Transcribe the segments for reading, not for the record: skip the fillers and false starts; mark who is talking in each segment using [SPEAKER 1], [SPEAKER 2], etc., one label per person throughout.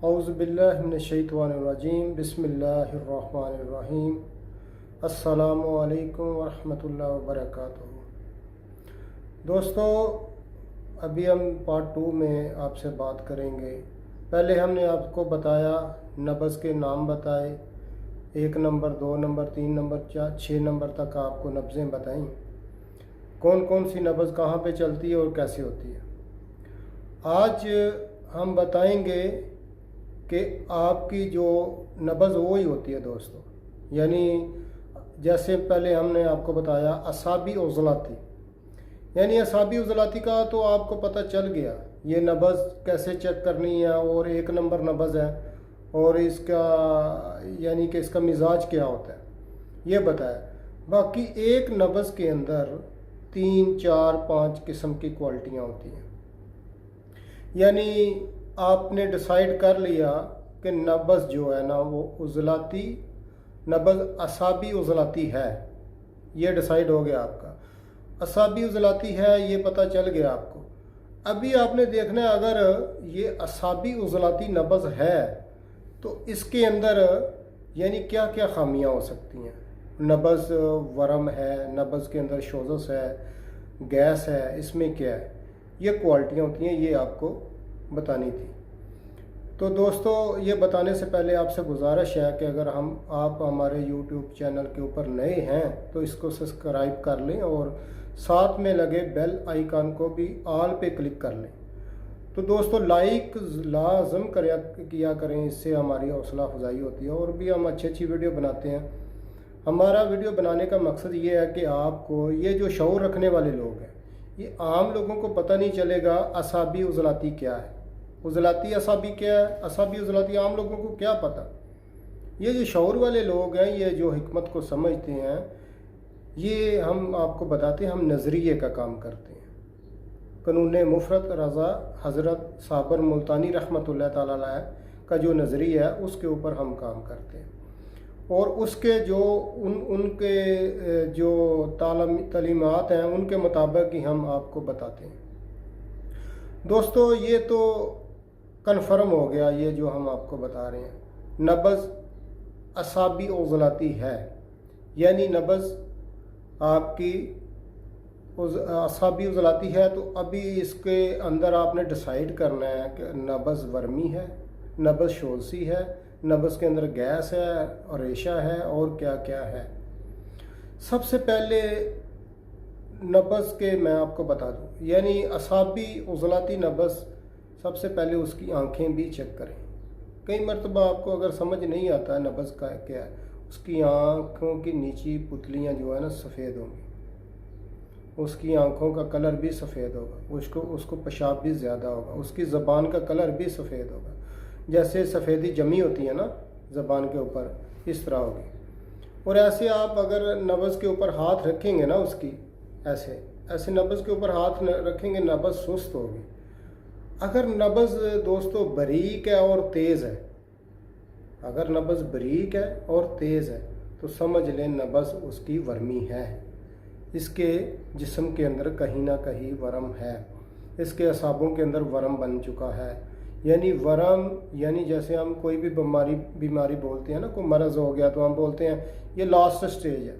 [SPEAKER 1] औज़ुबिल्लाहिमिनश्शैतानिर्रजीम बिस्मिल्लाहिर्रहमानिर्रहीम अस्सलामु अलैकुम वरहमतुल्लाहि वबरकातुहू। दोस्तों, अभी हम पार्ट 2 में आपसे बात करेंगे। पहले हमने आपको बताया, नब्ज़ के नाम बताए, 1 नंबर, 2 नंबर, 3 नंबर, 4, 6 नंबर तक आपको नब्ज़ें बताईं। कौन कौन सी नब्ज़ कहाँ पे चलती है और कैसे होती है। आज हम बताएंगे कि आपकी जो नब्ज़ वो ही होती है दोस्तों, यानी जैसे पहले हमने आपको बताया असाबी उज़लाती, यानी असाबी उज़लाती का तो आपको पता चल गया ये नब्ज़ कैसे चेक करनी है, और 1 नंबर नब्ज़ है और इसका यानी कि इसका मिजाज क्या होता है ये बताया। बाकी एक नब्ज़ के अंदर 3, 4, 5 किस्म की क्वालिटियाँ होती हैं। यानी आपने डिसाइड कर लिया कि नब्ज़ जो है ना वो उज़लाती नब्ज़ असाबी उज़लाती है, ये डिसाइड हो गया आपका। असाबी उज़लाती है ये पता चल गया आपको। अभी आपने देखना है अगर ये असाबी उज़लाती नब्ज़ है तो इसके अंदर यानी क्या क्या खामियां हो सकती हैं। नब्ज़ वरम है, नब्ज़ के अंदर शोज़स है, गैस है, इसमें क्या है, ये क्वालिटियाँ होती हैं, ये आपको बतानी थी। तो दोस्तों, ये बताने से पहले आपसे गुजारिश है कि अगर आप हमारे YouTube चैनल के ऊपर नए हैं तो इसको सब्सक्राइब कर लें और साथ में लगे बेल आइकन को भी ऑल पे क्लिक कर लें। तो दोस्तों, लाइक लाजम किया करें, इससे हमारी हौसला अफजाई होती है और भी हम अच्छी वीडियो बनाते हैं। हमारा वीडियो बनाने का मकसद ये है कि आपको ये जो शऊर रखने वाले लोग हैं, ये आम लोगों को पता नहीं चलेगा असाबी उज़लाती क्या है, उज़लाती असाबी क्या है, असाबी उज़लाती आम लोगों को क्या पता। ये जो शऊर वाले लोग हैं, ये जो हिकमत को समझते हैं, ये हम आपको बताते हैं, हम नज़रिए का काम करते हैं। कानून मुफरत रज़ा हज़रत साबर मुल्तानी रहमतुल्लाह ताला अलैह का जो नज़रिया है उसके ऊपर हम काम करते हैं और उसके जो उनके जो तालीमात हैं उनके मुताबिक ही हम आपको बताते हैं। दोस्तों, ये तो कन्फर्म हो गया, ये जो हम आपको बता रहे हैं नब्ज़ असाबी उज़लाती है, यानी नब्ज़ आपकी असाबी उज़लाती है। तो अभी इसके अंदर आपने डिसाइड करना है कि नब्ज़ वर्मी है, नब्ज़ शोज़ी है, नब्ज़ के अंदर गैस है और रेशा है और क्या क्या है। सबसे पहले नब्ज़ के मैं आपको बता दूं, यानी असाबी उज़लाती नब्ज़ सबसे पहले उसकी आंखें भी चेक करें। कई मरतबा आपको अगर समझ नहीं आता है नब्ज़ का क्या है, उसकी आँखों की नीची पुतलियाँ जो है ना सफ़ेद होंगी, उसकी आँखों का कलर भी सफ़ेद होगा, उसको पेशाब भी ज़्यादा होगा, उसकी ज़बान का कलर भी सफ़ेद होगा, जैसे सफ़ेदी जमी होती है ना ज़बान के ऊपर, इस तरह होगी। और ऐसे आप अगर नब्ज़ के ऊपर हाथ रखेंगे ना, उसकी ऐसे नब्ज़ के ऊपर हाथ रखेंगे, नब्ज़ सुस्त होगी। अगर नब्ज़ दोस्तों बारीक है और तेज़ है, अगर नब्ज़ बारीक है और तेज़ है तो समझ लें नब्ज़ उसकी वर्मी है, इसके जिस्म के अंदर कहीं ना कहीं वरम है, इसके असाबों के अंदर वरम बन चुका है। यानी वरम, यानी जैसे हम कोई भी बीमारी बोलते हैं ना, कोई मरज़ हो गया तो हम बोलते हैं ये लास्ट स्टेज है,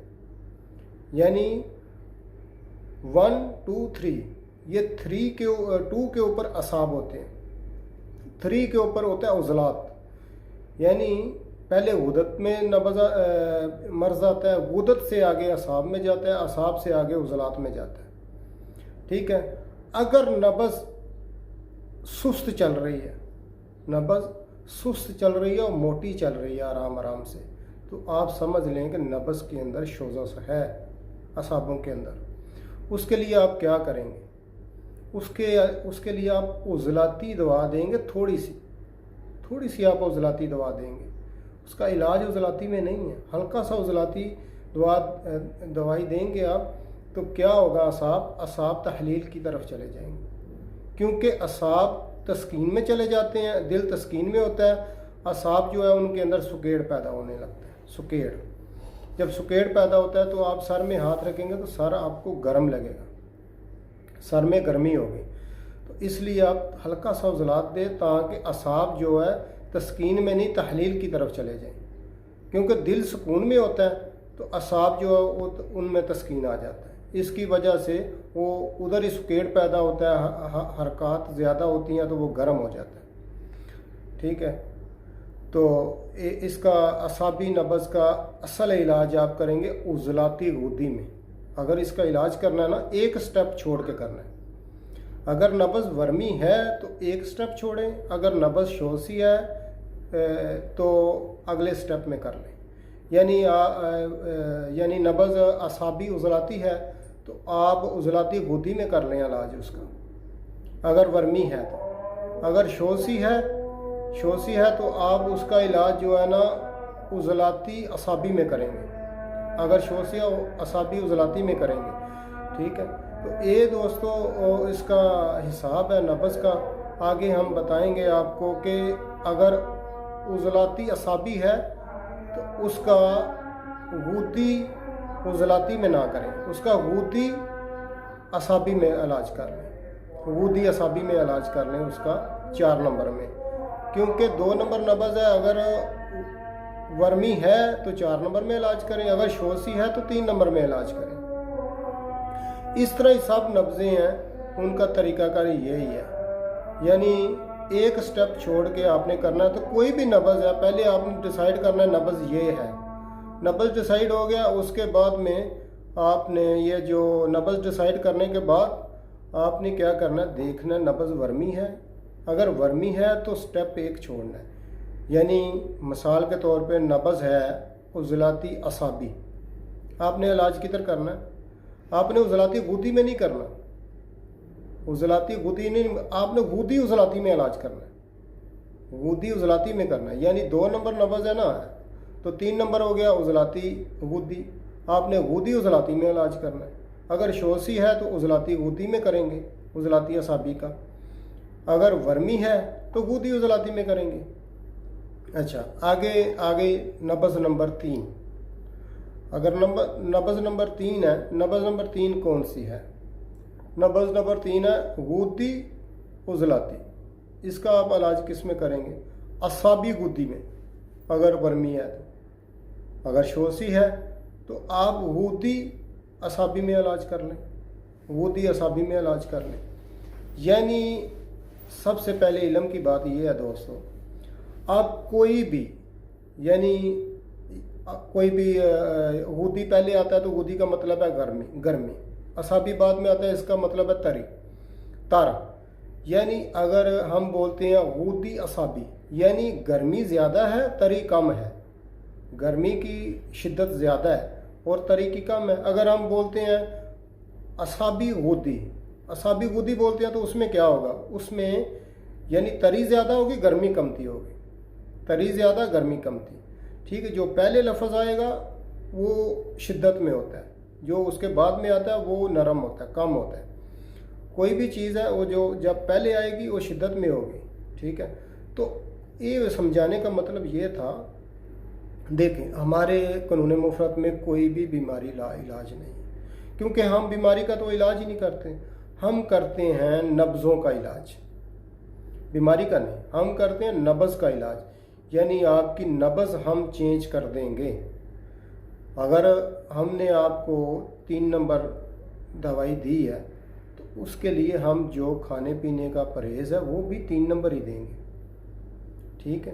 [SPEAKER 1] यानी 1, 2, 3, ये 2 के ऊपर असाब होते हैं, 3 के ऊपर होता है उज़लात। यानी पहले गुदत में मर्ज़ आता है, गुदत से आगे असाब में जाता है, असाब से आगे उज़लात में जाता है। ठीक है, अगर नब्ज़ सुस्त चल रही है, नब्ज़ सुस्त चल रही है और मोटी चल रही है आराम आराम से, तो आप समझ लें कि नब्ज़ के अंदर शोज़स है असाबों के अंदर। उसके लिए आप क्या करेंगे, उसके लिए आप उज़लाती दवा देंगे, थोड़ी सी आप उज़लाती दवा देंगे। उसका इलाज उज़लाती में नहीं है, हल्का सा उज़लाती दवाई देंगे आप, तो क्या होगा, असाब तहलील की तरफ चले जाएंगे, क्योंकि असाब तस्कीन में चले जाते हैं, दिल तस्कीन में होता है, असाब जो है उनके अंदर सुकेड़ पैदा होने लगता है। सुकेड़, जब सुकेड़ पैदा होता है तो आप सर में हाथ रखेंगे तो सर आपको गर्म लगेगा, सर में गर्मी होगी। तो इसलिए आप हल्का सा उज़लात दें ताकि असाब जो है تسکین میں نہیں تحلیل کی طرف چلے جائیں، کیونکہ دل سکون میں ہوتا ہے تو اعصاب جو ہے وہ ان میں تسکین آ جاتا ہے، اس کی وجہ سے وہ ادھر ہی سکیڑ پیدا ہوتا ہے، حرکات زیادہ ہوتی ہیں تو وہ گرم ہو جاتا ہے، ٹھیک ہے۔ تو اس کا اعصابی نبض کا اصل علاج آپ کریں گے عضلاتی غدی میں۔ اگر اس کا علاج کرنا ہے نا، ایک سٹیپ چھوڑ کے کرنا ہے۔ اگر نبض ورمی ہے تو ایک سٹیپ چھوڑیں، اگر نبض شوسی ہے تو اگلے سٹیپ میں کر لیں، یعنی نبض اعصابی عضلاتی ہے تو آپ عضلاتی غدی میں کر لیں علاج اس کا، اگر ورمی ہے تو۔ اگر شوسی ہے تو آپ اس کا علاج جو ہے نا عضلاتی اعصابی میں کریں گے، اگر شوسی اعصابی عضلاتی میں کریں گے، ٹھیک ہے۔ تو یہ دوستو اس کا حساب ہے نبض کا۔ آگے ہم بتائیں گے آپ کو کہ اگر عضلاتی اعصابی ہے تو اس کا غدی عضلاتی میں نہ کریں، اس کا غدی اعصابی میں علاج کر لیں، غدی اعصابی میں علاج کر لیں اس کا 4 نمبر میں، کیونکہ 2 نمبر نبض ہے۔ اگر ورمی ہے تو 4 نمبر میں علاج کریں، اگر شوسی ہے تو 3 نمبر میں علاج کریں۔ اس طرح ہی سب نبضیں ہیں، ان کا طریقہ کار یہی ہے، یعنی ایک سٹیپ چھوڑ کے آپ نے کرنا ہے۔ تو کوئی بھی نبض ہے، پہلے آپ نے ڈیسائیڈ کرنا ہے نبض یہ ہے، نبض ڈیسائیڈ ہو گیا، اس کے بعد میں آپ نے یہ جو نبض ڈیسائیڈ کرنے کے بعد آپ نے کیا کرنا ہے، دیکھنا ہے نبض ورمی ہے، اگر ورمی ہے تو سٹیپ 1 چھوڑنا ہے، یعنی مثال کے طور پہ نبض ہے عضلاتی اعصابی، آپ نے علاج کدھر کرنا ہے، آپ نے عضلاتی غدی میں نہیں کرنا، عضلاتی غدی نہیں، آپ نے غدی عضلاتی میں علاج کرنا ہے، غدی عضلاتی میں کرنا ہے، یعنی 2 نمبر نبض ہے نا تو 3 نمبر ہو گیا عضلاتی غدی، آپ نے غدی عضلاتی میں علاج کرنا ہے۔ اگر شوسی ہے تو عضلاتی غدی میں کریں گے، عضلاتی اعصابی کا، اگر ورمی ہے تو غدی عضلاتی میں کریں گے۔ اچھا، آگے نبض نمبر 3، اگر نبض نمبر 3 ہے، نبض نمبر 3 کون سی ہے؟ نبض نمبر 3 ہے غدی عضلاتی، اس کا آپ علاج کس میں کریں گے؟ اعصابی غدی میں، اگر ورمی ہے تو۔ اگر شوسی ہے تو آپ غدی اعصابی میں علاج کر لیں، غدی اعصابی میں علاج کر لیں۔ یعنی سب سے پہلے علم کی بات یہ ہے دوستو، آپ کوئی بھی غدی پہلے آتا ہے تو غدی کا مطلب ہے گرمی، اعصابی بعد میں آتا ہے، اس کا مطلب ہے تر، یعنی اگر ہم بولتے ہیں غدی اعصابی یعنی گرمی زیادہ ہے تری کم ہے، گرمی کی شدت زیادہ ہے اور تری کی کم ہے۔ اگر ہم بولتے ہیں اعصابی غدی بولتے ہیں تو اس میں کیا ہوگا، اس میں یعنی تری زیادہ ہوگی گرمی کمتی ہوگی، تری زیادہ گرمی کمتی، ٹھیک ہے۔ جو پہلے لفظ آئے گا وہ شدت میں ہوتا ہے، جو اس کے بعد میں آتا ہے وہ نرم ہوتا ہے، کم ہوتا ہے۔ کوئی بھی چیز ہے وہ جو جب پہلے آئے گی وہ شدت میں ہوگی، ٹھیک ہے۔ تو یہ سمجھانے کا مطلب یہ تھا، دیکھیں ہمارے قانون مفرد میں کوئی بھی بیماری لا علاج نہیں، کیونکہ ہم بیماری کا تو علاج ہی نہیں کرتے، ہم کرتے ہیں نبضوں کا علاج، بیماری کا نہیں، ہم کرتے ہیں نبض کا علاج، یعنی آپ کی نبض ہم چینج کر دیں گے۔ اگر ہم نے آپ کو 3 نمبر دوائی دی ہے تو اس کے لیے ہم جو کھانے پینے کا پرہیز ہے وہ بھی 3 نمبر ہی دیں گے، ٹھیک ہے۔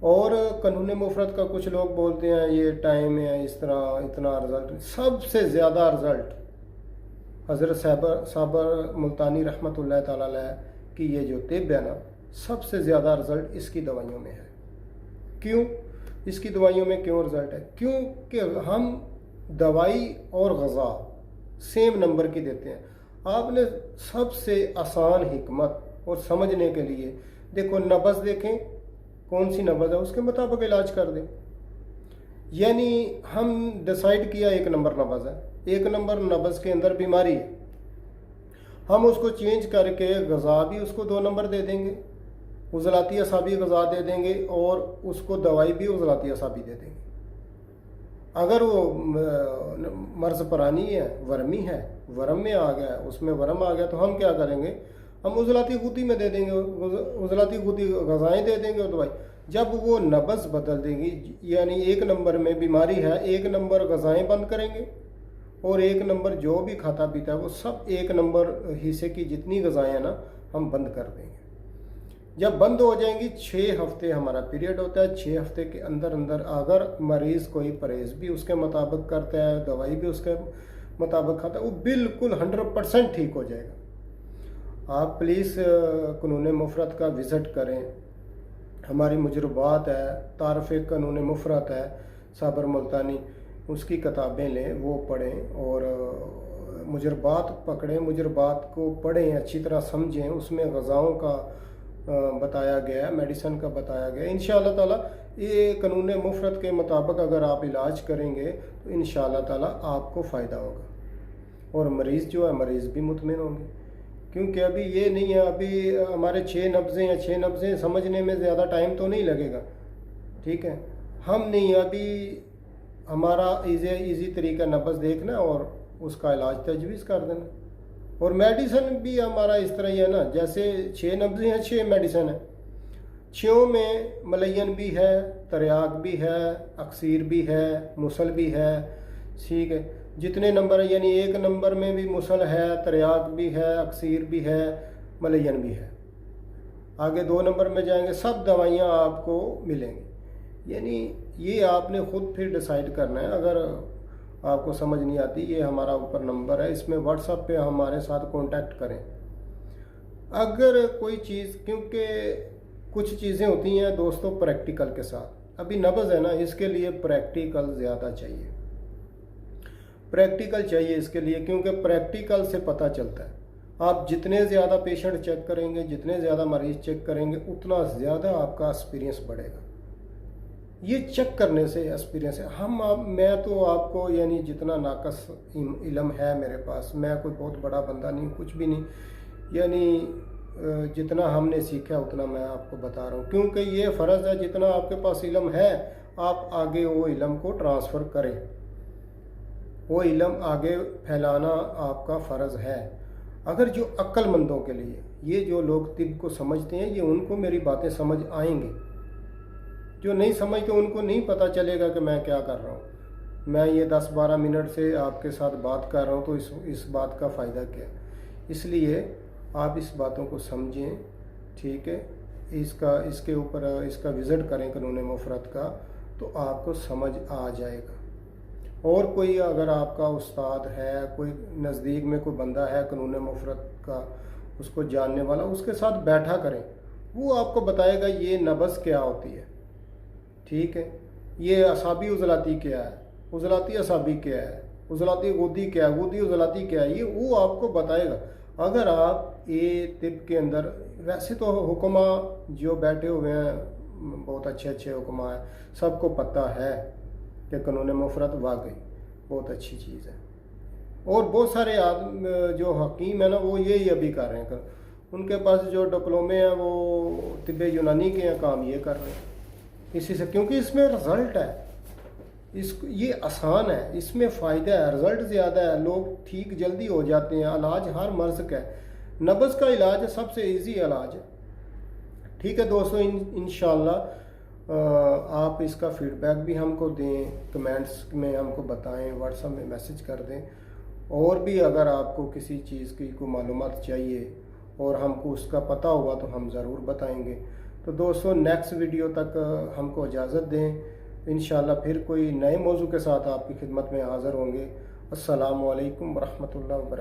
[SPEAKER 1] اور قانون مفرد کا کچھ لوگ بولتے ہیں یہ ٹائم ہے، اس طرح اتنا رزلٹ، سب سے زیادہ رزلٹ حضرت صابر ملتانی رحمۃ اللہ تعالی علیہ کی یہ جو طب ہے نا، سب سے زیادہ رزلٹ اس کی دوائیوں میں ہے۔ کیوں اس کی دوائیوں میں کیوں رزلٹ ہے؟ کیونکہ ہم دوائی اور غذا سیم نمبر کی دیتے ہیں۔ آپ نے سب سے آسان حکمت اور سمجھنے کے لیے دیکھو، نبض دیکھیں کون سی نبض ہے اس کے مطابق علاج کر دیں، یعنی ہم ڈیسائیڈ کیا 1 نمبر نبض ہے، 1 نمبر نبض کے اندر بیماری ہے، ہم اس کو چینج کر کے غذا بھی اس کو 2 نمبر دے دیں گے، عضلاتی اعصابی غذا دے دیں گے اور اس کو دوائی بھی عضلاتی اعصابی دے دیں گے۔ اگر وہ مرض پرانی ہے، ورمی ہے، ورم میں آ گیا، اس میں ورم آ گیا تو ہم کیا کریں گے، हम उज़लाती गुदी में दे देंगे, उज़लाती गुदी ग़ज़ाएँ दे देंगे और दवाई। जब वो नब्ज़ बदल देंगी, यानी 1 नंबर में बीमारी है, 1 नंबर ग़ज़ाएँ बंद करेंगे और 1 नंबर जो भी खाता पीता है वो सब 1 नंबर हिस्से की जितनी ग़ज़ाएँ हैं ना हम बंद कर देंगे। जब बंद हो जाएंगी, 6 हफ्ते हमारा पीरियड होता है। 6 हफ्ते के अंदर अंदर अगर मरीज़ कोई परहेज़ भी उसके मुताबिक करता है, दवाई भी उसके मुताबिक खाता है, वो बिल्कुल 100% ठीक हो जाएगा। आप प्लीज़ क़ानून मुफ़रत का विज़िट करें। हमारी मुजरबात है, तारफ़ क़ानून मुफ़रत है, साबर मुल्तानी, उसकी किताबें लें, वो पढ़ें और मुजरबात पकड़ें, मुजरबात को पढ़ें, अच्छी तरह समझें। उसमें ग़ज़ाओं का बताया गया है, मेडिसन का बताया गया है। इंशाअल्लाह ताला ये क़ानून मुफ़रत के मुताबिक अगर आप इलाज करेंगे तो इंशाअल्लाह ताला आपको फ़ायदा होगा और मरीज़ जो है, मरीज़ भी मुतमिन होंगे। क्योंकि अभी ये नहीं है, अभी हमारे 6 नब्ज़ें हैं, 6 नब्ज़ें समझने में ज़्यादा टाइम तो नहीं लगेगा, ठीक है। हम नहीं, अभी हमारा ईज़ी तरीका नब्ज़ देखना और उसका इलाज तजवीज़ कर देना। और मेडिसन भी हमारा इस तरह ही है ना, जैसे 6 नब्ज़ें हैं, 6 मेडिसन है। 6 में मलयन भी है, तरियाक भी है, अक्सीर भी है, मुसल भी है, ठीक है। जितने नंबर है, यानी 1 नंबर में भी मुसल है, तरियाक भी है, अक्सीर भी है, मलयन भी है। आगे 2 नंबर में जाएंगे, सब दवाइयाँ आपको मिलेंगी। यानी ये आपने ख़ुद फिर डिसाइड करना है। अगर आपको समझ नहीं आती, ये हमारा ऊपर नंबर है, इसमें व्हाट्सएप पे हमारे साथ कांटेक्ट करें। अगर कोई चीज़, क्योंकि कुछ चीज़ें होती हैं दोस्तों प्रैक्टिकल के साथ, अभी नब्ज़ है ना, इसके लिए प्रैक्टिकल ज़्यादा चाहिए, प्रैक्टिकल चाहिए इसके लिए, क्योंकि प्रैक्टिकल से पता चलता है। आप जितने ज़्यादा पेशेंट चेक करेंगे, जितने ज़्यादा मरीज़ चेक करेंगे, उतना ज़्यादा आपका एक्सपीरियंस बढ़ेगा। ये चेक करने से एक्सपीरियंस है। मैं तो आपको, यानी जितना नाकस इल्म है मेरे पास, मैं कोई बहुत बड़ा बंदा नहीं, कुछ भी नहीं, यानी जितना हमने सीखा उतना मैं आपको बता रहा हूँ। क्योंकि ये फ़र्ज़ है, जितना आपके पास इल्म है आप आगे वो इल्म को ट्रांसफ़र करें, वो इल्म आगे फैलाना आपका फ़र्ज़ है। अगर जो अक्लमंदों के लिए, ये जो लोग तिब को समझते हैं, ये उनको मेरी बातें समझ आएंगी। जो नहीं समझते उनको नहीं पता चलेगा कि मैं क्या कर रहा हूँ। मैं ये 10-12 मिनट से आपके साथ बात कर रहा हूँ, तो इस बात का फ़ायदा क्या। इसलिए आप इस बातों को समझें, ठीक है। इसके ऊपर इसका विज़िट करें क़ानून मुफ़रत का, तो आपको समझ आ जाएगा। और कोई अगर आपका उस्ताद है, कोई नज़दीक में कोई बंदा है क़ानून मुफ़रत का, उसको जानने वाला, उसके साथ बैठा करें, वो आपको बताएगा ये नब्ज़ क्या होती है, ठीक है। ये असाबी उज़लाती क्या है, उज़लाती असाबी क्या है, उज़लाती गुदी क्या है, गुदी उज़लाती क्या है, ये वो आपको बताएगा। अगर आप ये तिब के अंदर, वैसे तो हुक्मा जो बैठे हुए हैं बहुत अच्छे हुक्मा हैं, सबको पता है कि क़ानून मुफ़रत वाकई बहुत अच्छी चीज़ है। और बहुत सारे आदमी जो हकीम है ना, वो यही अभी कर रहे हैं, उनके पास जो डिप्लोमे हैं वो तिब यूनानी के हैं, काम ये कर रहे हैं इसी से, क्योंकि इसमें रिज़ल्ट है, ये आसान है, इसमें फ़ायदा है, रिज़ल्ट ज़्यादा है, लोग ठीक जल्दी हो जाते हैं। इलाज हर मर्ज़ का है, नब्ज़ का इलाज सबसे इजी इलाज है, ठीक है दोस्तों। इंशाअल्लाह आप इसका फ़ीडबैक भी हमको दें, कमेंट्स में हमको बताएं, व्हाट्सएप में मैसेज कर दें। और भी अगर आपको किसी चीज़ की कोई मालूमात चाहिए और हमको उसका पता होगा तो हम ज़रूर बताएंगे। तो दोस्तों नेक्स्ट वीडियो तक हमको इजाज़त दें। इंशाअल्लाह फिर कोई नए मौजू के साथ आपकी खिदमत में हाज़िर होंगे। अस्सलामु अलैकुम वरहमतुल्लाहि वबरकातुहू।